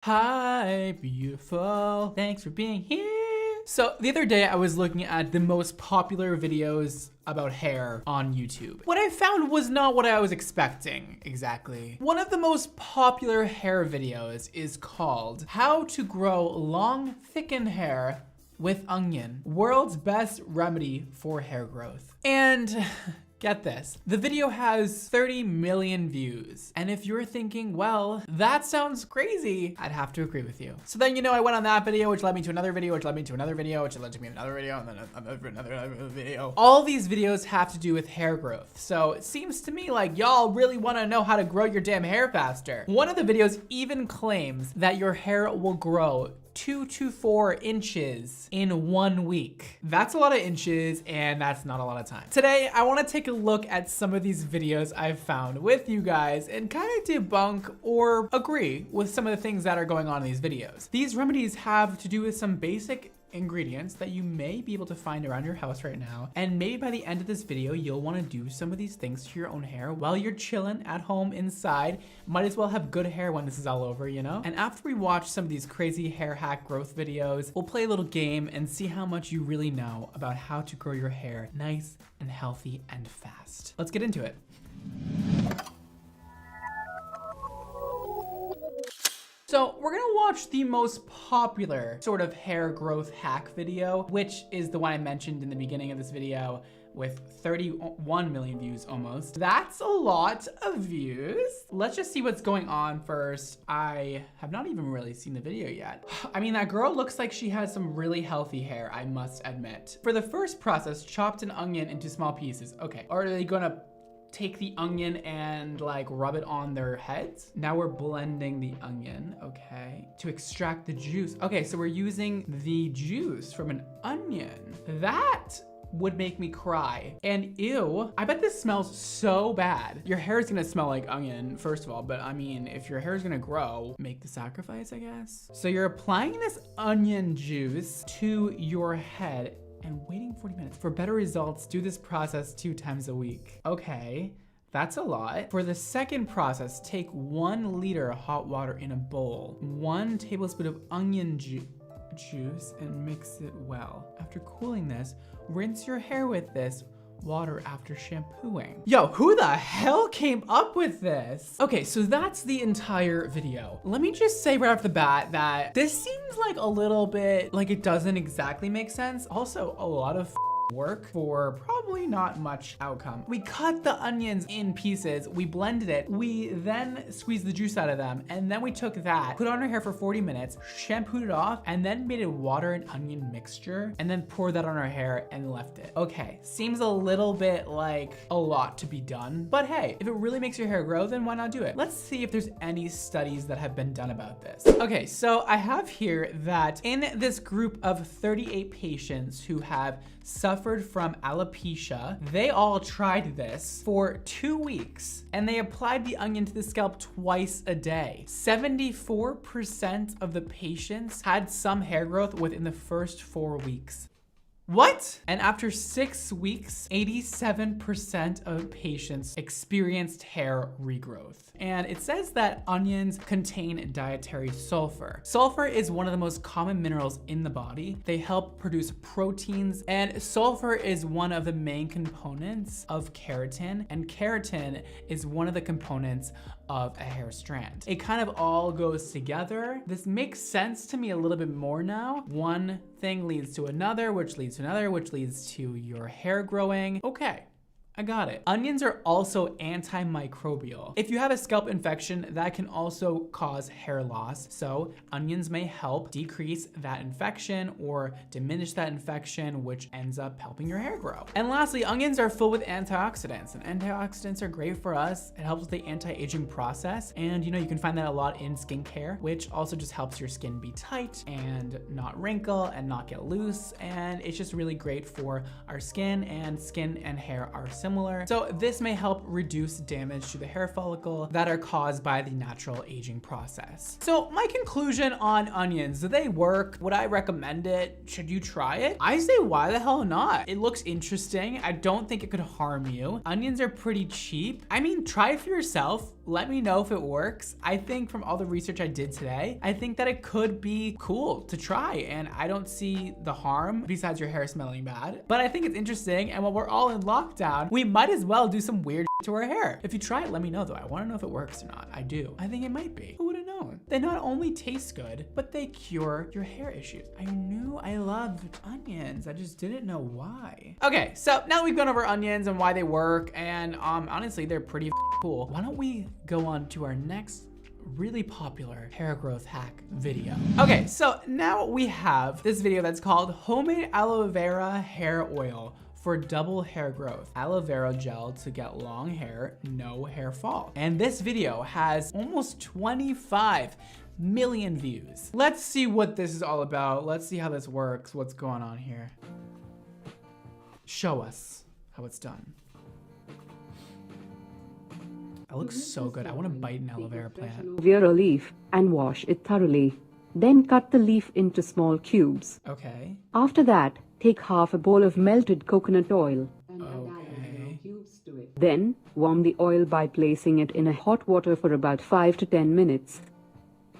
Hi, beautiful. Thanks for being here. So the other day I was looking at the most popular videos about hair on YouTube. What I found was not what I was expecting exactly. One of the most popular hair videos is called How to Grow Long, Thickened Hair with Onion, World's Best Remedy for Hair Growth. And get this, the video has 30 million views. And if you're thinking, well, that sounds crazy, I'd have to agree with you. So then, I went on that video, which led me to another video, which led me to another video, which led to me another video, and then another video. All these videos have to do with hair growth. So it seems to me like y'all really wanna know how to grow your damn hair faster. One of the videos even claims that your hair will grow 2 to 4 inches in 1 week. That's a lot of inches and that's not a lot of time. Today, I wanna take a look at some of these videos I've found with you guys and kind of debunk or agree with some of the things that are going on in these videos. These remedies have to do with some basic ingredients that you may be able to find around your house right now. And maybe by the end of this video, you'll want to do some of these things to your own hair while you're chilling at home inside. Might as well have good hair when this is all over, And after we watch some of these crazy hair hack growth videos, we'll play a little game and see how much you really know about how to grow your hair nice and healthy and fast. Let's get into it. So we're gonna watch the most popular sort of hair growth hack video, which is the one I mentioned in the beginning of this video with 31 million views almost. That's a lot of views. Let's just see what's going on first. I have not even really seen the video yet. I mean, that girl looks like she has some really healthy hair, I must admit. For the first process, chopped an onion into small pieces. Okay, are they gonna take the onion and like rub it on their heads? Now we're blending the onion, okay, to extract the juice. Okay, so we're using the juice from an onion. That would make me cry. And ew, I bet this smells so bad. Your hair is gonna smell like onion, first of all, but I mean, if your hair is gonna grow, make the sacrifice, I guess. So you're applying this onion juice to your head and waiting 40 minutes. For better results, do this process 2 times a week. Okay, that's a lot. For the second process, take 1 liter hot water in a bowl, 1 tablespoon of onion juice, and mix it well. After cooling this, rinse your hair with this water after shampooing. Yo, who the hell came up with this? Okay, so that's the entire video. Let me just say right off the bat that this seems like a little bit like it doesn't exactly make sense. Also, a lot of work for probably not much outcome. We cut the onions in pieces, we blended it, we then squeezed the juice out of them, and then we took that, put it on our hair for 40 minutes, shampooed it off, and then made a water and onion mixture, and then poured that on our hair and left it. Okay, seems a little bit like a lot to be done, but hey, if it really makes your hair grow, then why not do it? Let's see if there's any studies that have been done about this. Okay, so I have here that in this group of 38 patients who have suffered from alopecia, they all tried this for 2 weeks and they applied the onion to the scalp twice a day. 74% of the patients had some hair growth within the first 4 weeks. What? And after 6 weeks, 87% of patients experienced hair regrowth. And it says that onions contain dietary sulfur. Sulfur is one of the most common minerals in the body. They help produce proteins, and sulfur is one of the main components of keratin, and keratin is one of the components of a hair strand. It kind of all goes together. This makes sense to me a little bit more now. One thing leads to another, which leads to another, which leads to your hair growing. Okay, I got it. Onions are also antimicrobial. If you have a scalp infection, that can also cause hair loss. So onions may help decrease that infection or diminish that infection, which ends up helping your hair grow. And lastly, onions are filled with antioxidants, and antioxidants are great for us. It helps with the anti-aging process. And you can find that a lot in skincare, which also just helps your skin be tight and not wrinkle and not get loose. And it's just really great for our skin, and skin and hair are similar. So this may help reduce damage to the hair follicle that are caused by the natural aging process. So my conclusion on onions, do they work? Would I recommend it? Should you try it? I say, why the hell not? It looks interesting. I don't think it could harm you. Onions are pretty cheap. I mean, try it for yourself. let me know if it works. I think from all the research I did today, I think that it could be cool to try, and I don't see the harm besides your hair smelling bad. But I think it's interesting, and while we're all in lockdown, we might as well do some weird to our hair. If you try it, let me know though. I wanna know if it works or not. I do. I think it might be. Who would've known? They not only taste good, but they cure your hair issues. I knew I loved onions. I just didn't know why. Okay, so now we've gone over onions and why they work, and honestly, they're pretty cool. Why don't we go on to our next really popular hair growth hack video. Okay, so now we have this video that's called Homemade Aloe Vera Hair Oil for double hair growth. Aloe vera gel to get long hair, no hair fall. And this video has almost 25 million views. Let's see what this is all about. Let's see how this works. What's going on here? Show us how it's done. That looks so good. I want to bite an aloe vera plant. Aloe vera leaf and wash it thoroughly. Then cut the leaf into small cubes. Okay. After that, take half a bowl of melted coconut oil. Okay. Then, warm the oil by placing it in a hot water for about 5 to 10 minutes.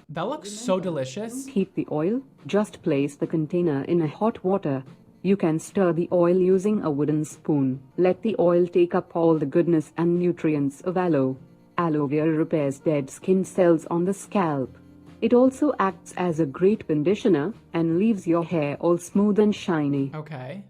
That looks so delicious. Heat the oil. Just place the container in a hot water. You can stir the oil using a wooden spoon. Let the oil take up all the goodness and nutrients of aloe. Aloe vera repairs dead skin cells on the scalp. It also acts as a great conditioner and leaves your hair all smooth and shiny. Okay.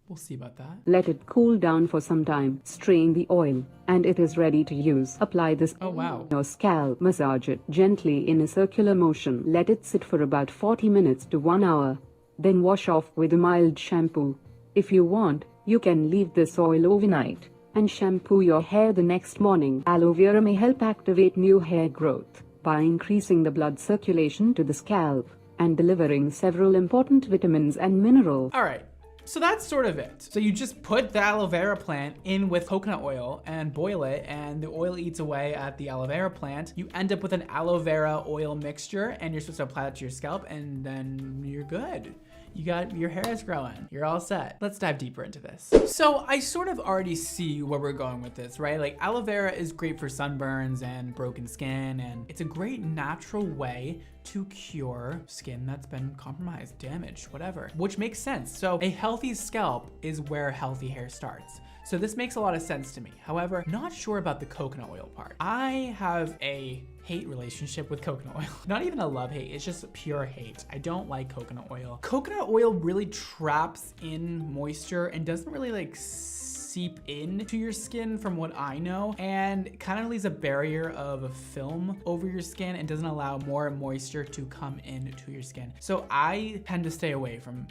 We'll see about that. Let it cool down for some time. Strain the oil, and it is ready to use. Apply this on your scalp. Massage it gently in a circular motion. Let it sit for about 40 minutes to 1 hour. Then wash off with a mild shampoo. If you want, you can leave this oil overnight and shampoo your hair the next morning. Aloe vera may help activate new hair growth by increasing the blood circulation to the scalp and delivering several important vitamins and minerals. All right. So that's sort of it. So you just put the aloe vera plant in with coconut oil and boil it, and the oil eats away at the aloe vera plant. You end up with an aloe vera oil mixture, and you're supposed to apply that to your scalp, and then you're good. Your hair is growing. You're all set. Let's dive deeper into this. So I sort of already see where we're going with this, right? Like aloe vera is great for sunburns and broken skin, and it's a great natural way to cure skin that's been compromised, damaged, whatever, which makes sense. So a healthy scalp is where healthy hair starts. So this makes a lot of sense to me. However, not sure about the coconut oil part. I have a hate relationship with coconut oil. Not even a love hate, it's just pure hate. I don't like coconut oil. Coconut oil really traps in moisture and doesn't really like seep into your skin from what I know, and kind of leaves a barrier of a film over your skin and doesn't allow more moisture to come into your skin. So I tend to stay away from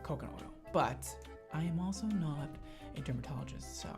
coconut oil, but I am also not a dermatologist, so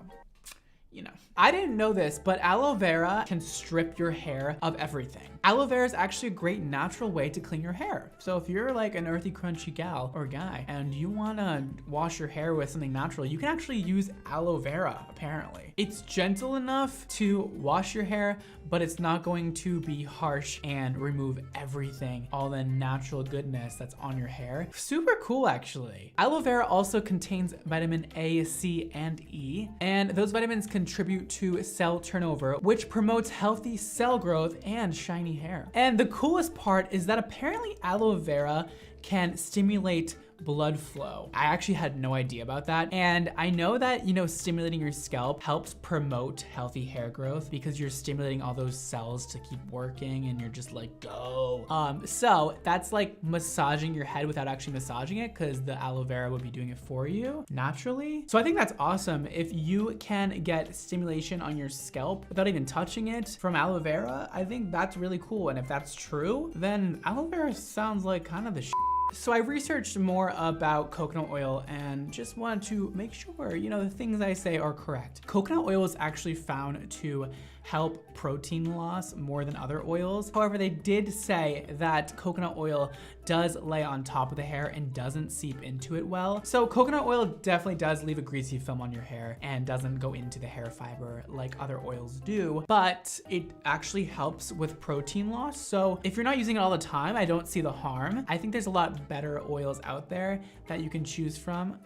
you know. I didn't know this, but aloe vera can strip your hair of everything. Aloe vera is actually a great natural way to clean your hair. So if you're like an earthy, crunchy gal or guy and you wanna wash your hair with something natural, you can actually use aloe vera, apparently. It's gentle enough to wash your hair, but it's not going to be harsh and remove everything, all the natural goodness that's on your hair. Super cool, actually. Aloe vera also contains vitamin A, C, and E, and those vitamins contribute to cell turnover, which promotes healthy cell growth and shiny hair. And the coolest part is that apparently aloe vera can stimulate blood flow. I actually had no idea about that. And I know that, you know, stimulating your scalp helps promote healthy hair growth because you're stimulating all those cells to keep working and you're just like, go. So that's like massaging your head without actually massaging it because the aloe vera would be doing it for you naturally. So I think that's awesome. If you can get stimulation on your scalp without even touching it from aloe vera, I think that's really cool. And if that's true, then aloe vera sounds like kind of the shit. So I researched more about coconut oil and just wanted to make sure, you know, the things I say are correct. Coconut oil is actually found to help protein loss more than other oils. However, they did say that coconut oil does lay on top of the hair and doesn't seep into it well. So coconut oil definitely does leave a greasy film on your hair and doesn't go into the hair fiber like other oils do, but it actually helps with protein loss. So if you're not using it all the time, I don't see the harm. I think there's a lot better oils out there that you can choose from.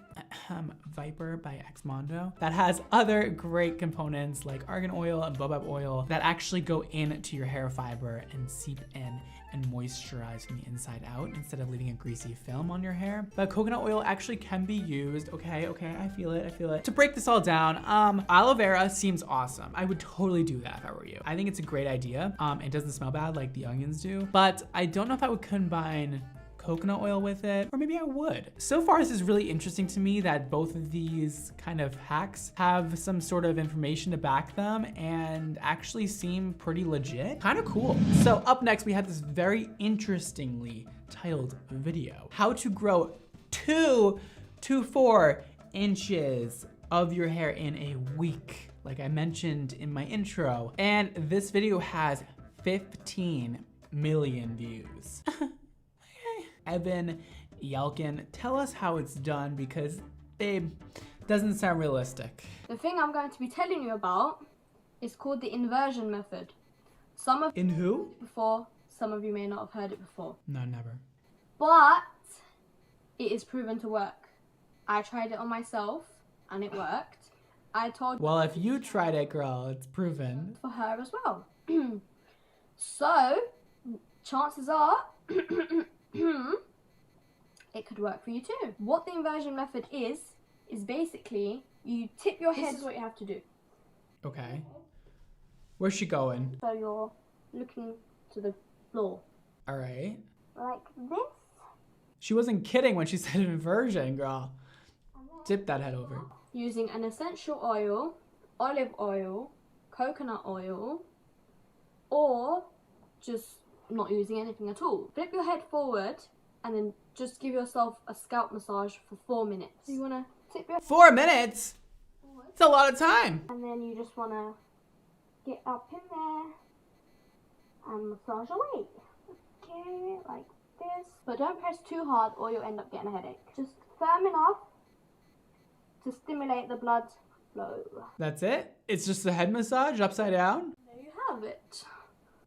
Viper by Mondo that has other great components like argan oil and baobab oil that actually go into your hair fiber and seep in and moisturize from the inside out instead of leaving a greasy film on your hair. But coconut oil actually can be used. Okay, I feel it. To break this all down, aloe vera seems awesome. I would totally do that if I were you. I think it's a great idea. It doesn't smell bad like the onions do, but I don't know if I would combine coconut oil with it, or maybe I would. So far, this is really interesting to me that both of these kind of hacks have some sort of information to back them and actually seem pretty legit. Kind of cool. So up next, we have this very interestingly titled video. How to grow 2 to 4 inches of your hair in a week, like I mentioned in my intro. And this video has 15 million views. Evan Yelkin, tell us how it's done because, babe, doesn't sound realistic. The thing I'm going to be telling you about is called the inversion method. In who? Before, some of you may not have heard it before. No, never. But it is proven to work. I tried it on myself and it worked. I told Well, if you tried it, girl, it's proven. For her as well. So, chances are it could work for you too. What the inversion method is basically you tip your head. This is what you have to do. Okay. Where's she going? So you're looking to the floor. All right. Like this. She wasn't kidding when she said inversion, girl. Tip that head over. Using an essential oil, olive oil, coconut oil, or just not using anything at all. Flip your head forward and then just give yourself a scalp massage for 4 minutes. So you want to tip your 4 minutes? forward. It's a lot of time. And then you just want to get up in there and massage away. Okay, like this. But don't press too hard or you'll end up getting a headache. Just firm enough to stimulate the blood flow. That's it? It's just a head massage upside down? There you have it.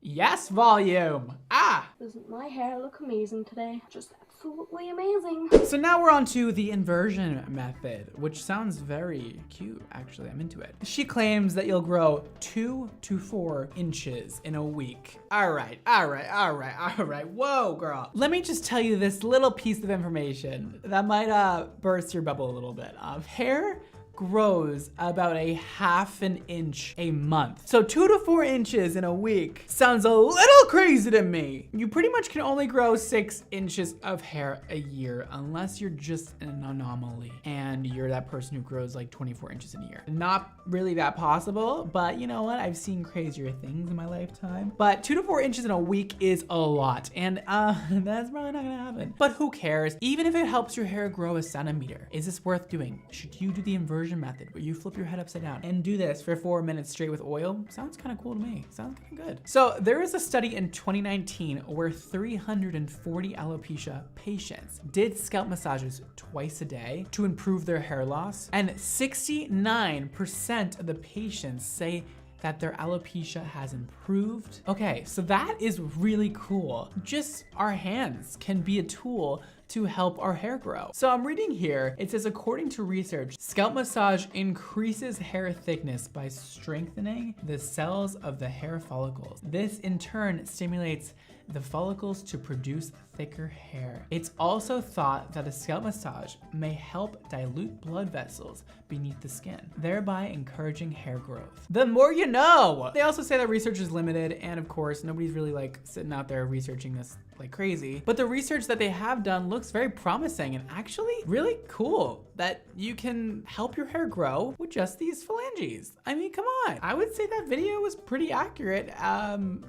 Yes, volume. Ah! Doesn't my hair look amazing today? Just absolutely amazing. So now we're on to the inversion method, which sounds very cute, actually. I'm into it. She claims that you'll grow 2 to 4 inches in a week. All right. Whoa, girl. Let me just tell you this little piece of information that might burst your bubble a little bit. Hair grows about a ½ an inch a month. So 2 to 4 inches in a week sounds a little crazy to me. You pretty much can only grow 6 inches of hair a year unless you're just an anomaly and you're that person who grows like 24 inches in a year. Not really that possible, but you know what? I've seen crazier things in my lifetime. But 2 to 4 inches in a week is a lot, and that's probably not gonna happen. But who cares? Even if it helps your hair grow a centimeter, is this worth doing? Should you do the inversion method where you flip your head upside down and do this for 4 minutes straight with oil? Sounds kind of cool to me. Sounds kind of good. So there is a study in 2019 where 340 alopecia patients did scalp massages twice a day to improve their hair loss, and 69% of the patients say that their alopecia has improved. Okay, so that is really cool. Just our hands can be a tool to help our hair grow. So I'm reading here, it says, according to research, scalp massage increases hair thickness by strengthening the cells of the hair follicles. This in turn stimulates the follicles to produce thicker hair. It's also thought that a scalp massage may help dilute blood vessels beneath the skin, thereby encouraging hair growth. The more you know! They also say that research is limited, and of course, nobody's really like sitting out there researching this like crazy. But the research that they have done looks very promising and actually really cool that you can help your hair grow with just these phalanges. I mean, come on. I would say that video was pretty accurate,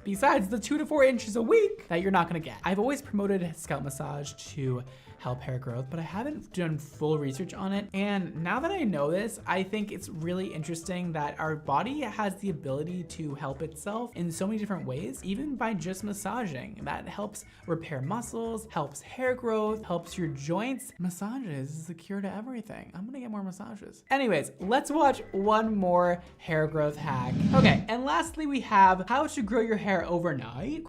besides the 2 to 4 inches a week that you're not gonna get. I've always promoted scalp massage to help hair growth, but I haven't done full research on it. And now that I know this, I think it's really interesting that our body has the ability to help itself in so many different ways, even by just massaging. That helps repair muscles, helps hair growth, helps your joints. Massages is the cure to everything. I'm gonna get more massages. Anyways, let's watch one more hair growth hack. Okay, and lastly we have how to grow your hair overnight.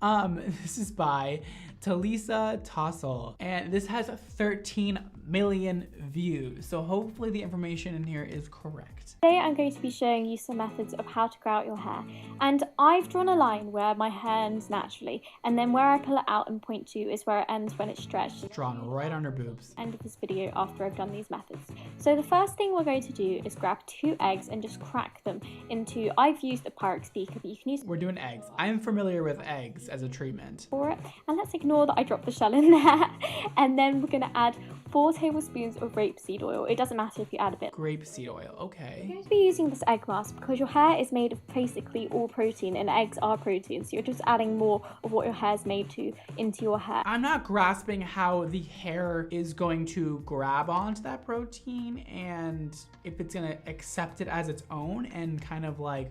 This is by to Lisa Tossel. And this has 13 million views. So hopefully the information in here is correct. Today I'm going to be showing you some methods of how to grow out your hair. And I've drawn a line where my hair ends naturally, and then where I pull it out and point to is where it ends when it's stretched. Drawn right on her boobs. End of this video after I've done these methods. So the first thing we're going to do is grab 2 eggs and just crack them into, I've used a Pyrex speaker, but you can use... We're doing eggs. I'm familiar with eggs as a treatment. For it. And let's ignore that I dropped the shell in there. And then we're going to add 4 tablespoons of rapeseed oil. It doesn't matter if you add a bit. Grapeseed oil, okay. You're going to be using this egg mask because your hair is made of basically all protein, and eggs are protein, so you're just adding more of what your hair is made to into your hair. I'm not grasping how the hair is going to grab onto that protein and if it's gonna accept it as its own and kind of like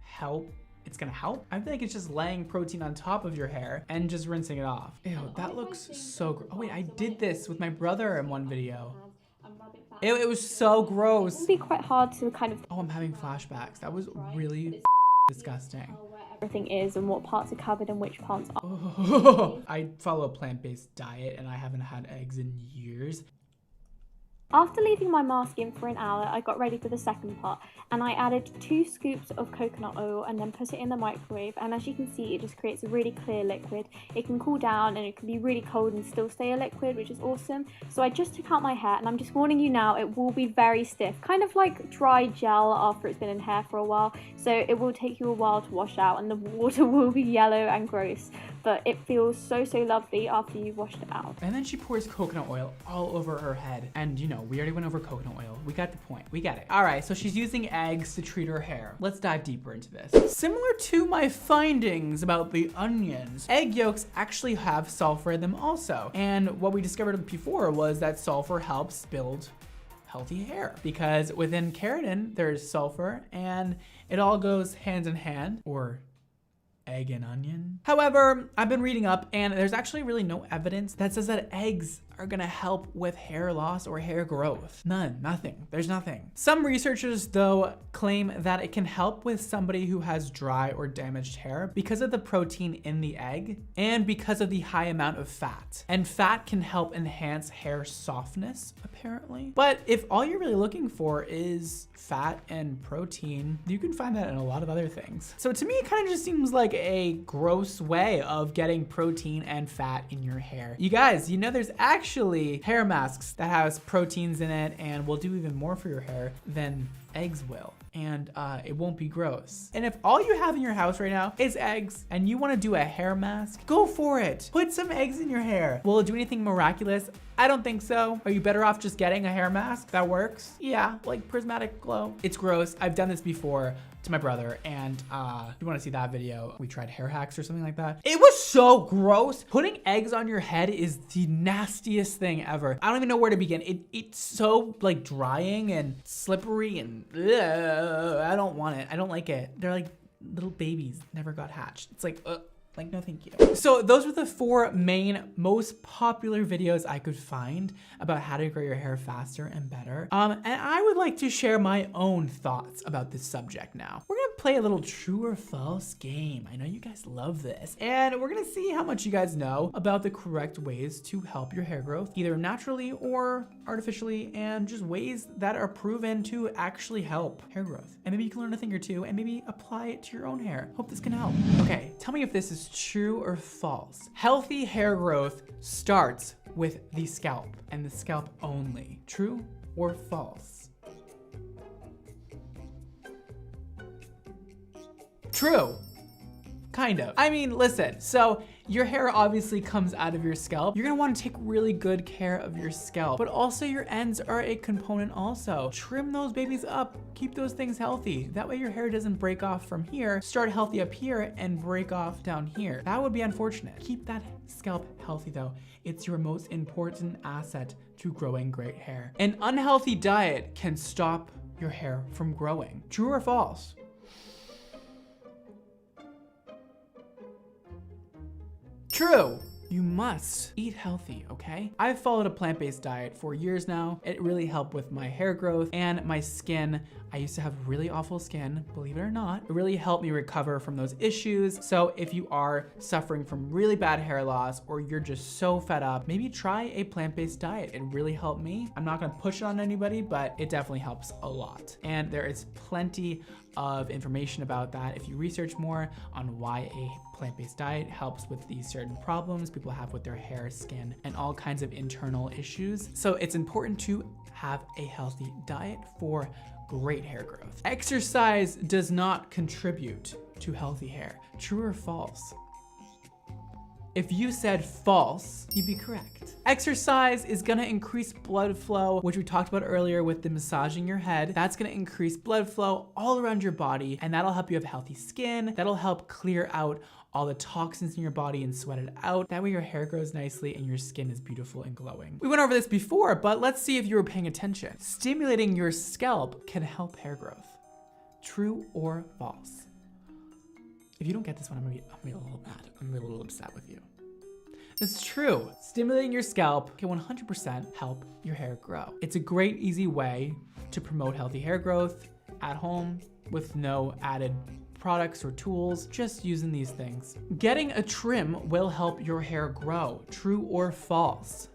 help. It's gonna help. I think it's just laying protein on top of your hair and just rinsing it off. Ew, that looks so gross. Oh wait, I did this with my brother in one video. It was so gross. It can be quite hard to kind of... Oh, I'm having flashbacks. That was really disgusting. Everything is and what parts are covered and which parts aren't. Oh, I follow a plant-based diet and I haven't had eggs in years. After leaving my mask in for an hour, I got ready for the second part, and I added 2 scoops of coconut oil and then put it in the microwave, and as you can see, it just creates a really clear liquid. It can cool down and it can be really cold and still stay a liquid, which is awesome. So I just took out my hair, and I'm just warning you now, it will be very stiff, kind of like dry gel after it's been in hair for a while, so it will take you a while to wash out and the water will be yellow and gross, but it feels so lovely after you've washed it out. And then she pours coconut oil all over her head, and you know, we already went over coconut oil. We got the point. We get it. All right, so she's using eggs to treat her hair. Let's dive deeper into this. Similar to my findings about the onions, egg yolks actually have sulfur in them also. And what we discovered before was that sulfur helps build healthy hair because within keratin, there's sulfur and it all goes hand in hand, or egg and onion. However, I've been reading up and there's actually really no evidence that says that eggs are gonna help with hair loss or hair growth. Nothing. There's nothing. Some researchers though claim that it can help with somebody who has dry or damaged hair because of the protein in the egg and because of the high amount of fat. And fat can help enhance hair softness, apparently. But if all you're really looking for is fat and protein, you can find that in a lot of other things. So to me, it kind of just seems like a gross way of getting protein and fat in your hair. You guys, you know there's actually hair masks that has proteins in it and will do even more for your hair than eggs will. And it won't be gross. And if all you have in your house right now is eggs and you want to do a hair mask, go for it. Put some eggs in your hair. Will it do anything miraculous? I don't think so. Are you better off just getting a hair mask that works? Yeah, like prismatic glow. It's gross. I've done this before to my brother, and if you want to see that video, we tried hair hacks or something like that. It was so gross. Putting eggs on your head is the nastiest thing ever. I don't even know where to begin. It's so like drying and slippery and I don't want it. I don't like it. They're like little babies never got hatched. It's like no thank you. So those were the 4 main most popular videos I could find about how to grow your hair faster and better. And I would like to share my own thoughts about this subject now. We're gonna play a little true or false game. I know you guys love this. And we're gonna see how much you guys know about the correct ways to help your hair growth, either naturally or artificially, and just ways that are proven to actually help hair growth. And maybe you can learn a thing or two and maybe apply it to your own hair. Hope this can help. Okay, tell me if this is true or false. Healthy hair growth starts with the scalp and the scalp only. True or false? True. Kind of. I mean, listen, so your hair obviously comes out of your scalp. You're gonna wanna take really good care of your scalp, but also your ends are a component also. Trim those babies up, keep those things healthy. That way your hair doesn't break off from here, start healthy up here and break off down here. That would be unfortunate. Keep that scalp healthy though. It's your most important asset to growing great hair. An unhealthy diet can stop your hair from growing. True or false? True. You must eat healthy, okay? I've followed a plant-based diet for years now. It really helped with my hair growth and my skin. I used to have really awful skin, believe it or not. It really helped me recover from those issues. So if you are suffering from really bad hair loss or you're just so fed up, maybe try a plant-based diet. It really helped me. I'm not gonna push it on anybody, but it definitely helps a lot. And there is plenty of information about that if you research more on why a plant-based diet helps with these certain problems people have with their hair, skin, and all kinds of internal issues. So it's important to have a healthy diet for great hair growth. Exercise does not contribute to healthy hair. True or false? If you said false, you'd be correct. Exercise is gonna increase blood flow, which we talked about earlier with the massaging your head. That's gonna increase blood flow all around your body, and that'll help you have healthy skin. That'll help clear out all the toxins in your body and sweat it out. That way your hair grows nicely and your skin is beautiful and glowing. We went over this before, but let's see if you were paying attention. Stimulating your scalp can help hair growth. True or false? If you don't get this one, I'm gonna be a little mad. I'm gonna be a little upset with you. It's true. Stimulating your scalp can 100% help your hair grow. It's a great, easy way to promote healthy hair growth at home with no added products or tools, just using these things. Getting a trim will help your hair grow. True or false?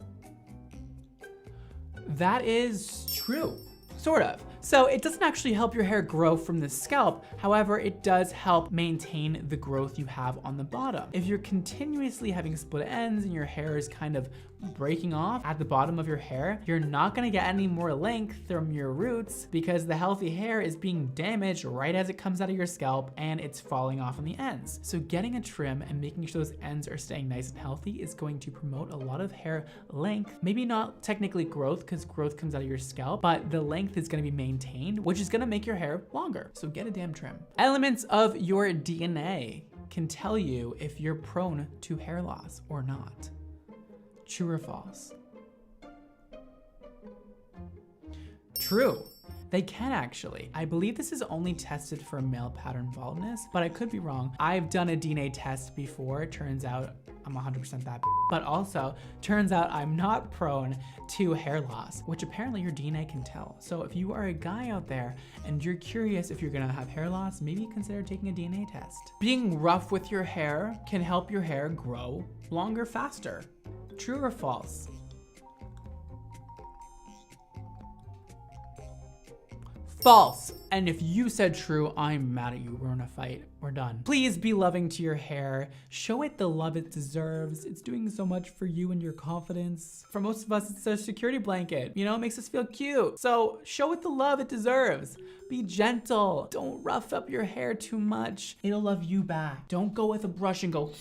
That is true, sort of. So it doesn't actually help your hair grow from the scalp. However, it does help maintain the growth you have on the bottom. If you're continuously having split ends and your hair is kind of breaking off at the bottom of your hair, you're not gonna get any more length from your roots because the healthy hair is being damaged right as it comes out of your scalp and it's falling off on the ends. So getting a trim and making sure those ends are staying nice and healthy is going to promote a lot of hair length. Maybe not technically growth because growth comes out of your scalp, but the length is gonna be maintained, which is gonna make your hair longer. So get a damn trim. Elements of your DNA can tell you if you're prone to hair loss or not. True or false? True. They can actually. I believe this is only tested for male pattern baldness, but I could be wrong. I've done a DNA test before. It turns out I'm 100% that, but also turns out I'm not prone to hair loss, which apparently your DNA can tell. So if you are a guy out there and you're curious if you're gonna have hair loss, maybe consider taking a DNA test. Being rough with your hair can help your hair grow longer, faster. True or false? False. And if you said true, I'm mad at you. We're in a fight. We're done. Please be loving to your hair. Show it the love it deserves. It's doing so much for you and your confidence. For most of us, it's a security blanket. You know, it makes us feel cute. So show it the love it deserves. Be gentle. Don't rough up your hair too much. It'll love you back. Don't go with a brush and go.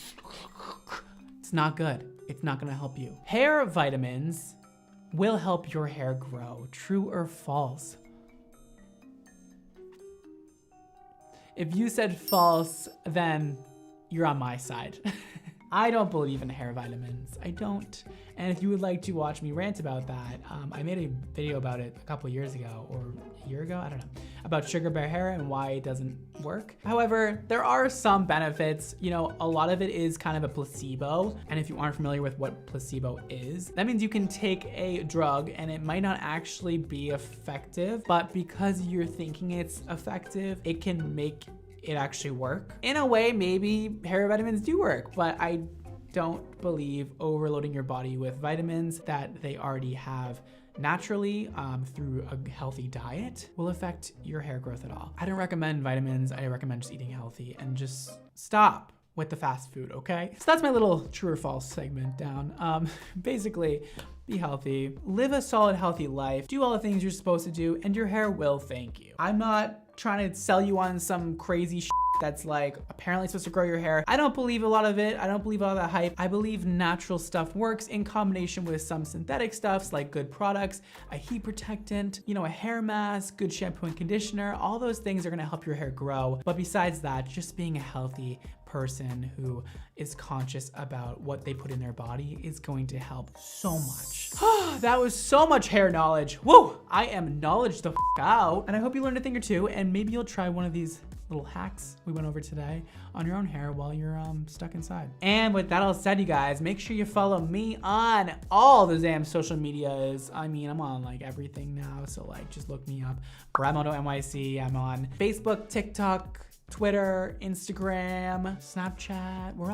It's not good. It's not gonna help you. Hair vitamins will help your hair grow. True or false? If you said false, then you're on my side. I don't believe in hair vitamins. I don't. And if you would like to watch me rant about that, I made a video about it a couple years ago, or a year ago, I don't know, about sugar bear hair and why it doesn't work. However, there are some benefits. You know, a lot of it is kind of a placebo. And if you aren't familiar with what placebo is, that means you can take a drug and it might not actually be effective, but because you're thinking it's effective, it can make it actually work. In a way, maybe hair vitamins do work, but I don't believe overloading your body with vitamins that they already have naturally through a healthy diet will affect your hair growth at all. I don't recommend vitamins. I recommend just eating healthy and just stop with the fast food, okay? So that's my little true or false segment down. Basically, be healthy, live a solid, healthy life, do all the things you're supposed to do, and your hair will thank you. I'm not trying to sell you on some crazy shit that's like apparently supposed to grow your hair. I don't believe a lot of it. I don't believe all that hype. I believe natural stuff works in combination with some synthetic stuffs like good products, a heat protectant, you know, a hair mask, good shampoo and conditioner. All those things are gonna help your hair grow. But besides that, just being a healthy person who is conscious about what they put in their body is going to help so much. That was so much hair knowledge. Whoa, I am knowledge the out. And I hope you learned a thing or two and maybe you'll try one of these little hacks we went over today on your own hair while you're stuck inside. And with that all said, you guys, make sure you follow me on all the damn social medias. I mean, I'm on like everything now, so like just look me up. Mondo NYC. I'm on Facebook, TikTok, Twitter, Instagram, Snapchat. We're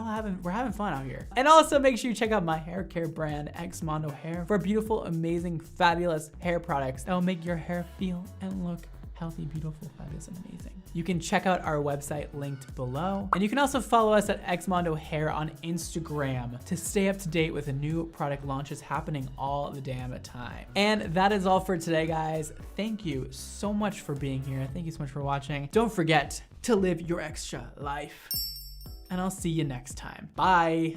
having fun out here. And also make sure you check out my hair care brand, Mondo Hair, for beautiful, amazing, fabulous hair products that will make your hair feel and look healthy, beautiful, fabulous, and amazing. You can check out our website linked below. And you can also follow us at Mondo Hair on Instagram to stay up to date with the new product launches happening all the damn time. And that is all for today, guys. Thank you so much for being here. Thank you so much for watching. Don't forget to live your extra life. And I'll see you next time. Bye.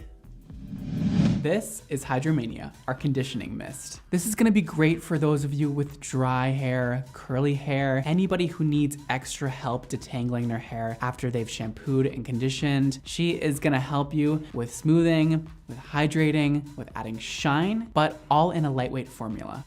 This is Hydromania, our conditioning mist. This is gonna be great for those of you with dry hair, curly hair, anybody who needs extra help detangling their hair after they've shampooed and conditioned. She is gonna help you with smoothing, with hydrating, with adding shine, but all in a lightweight formula.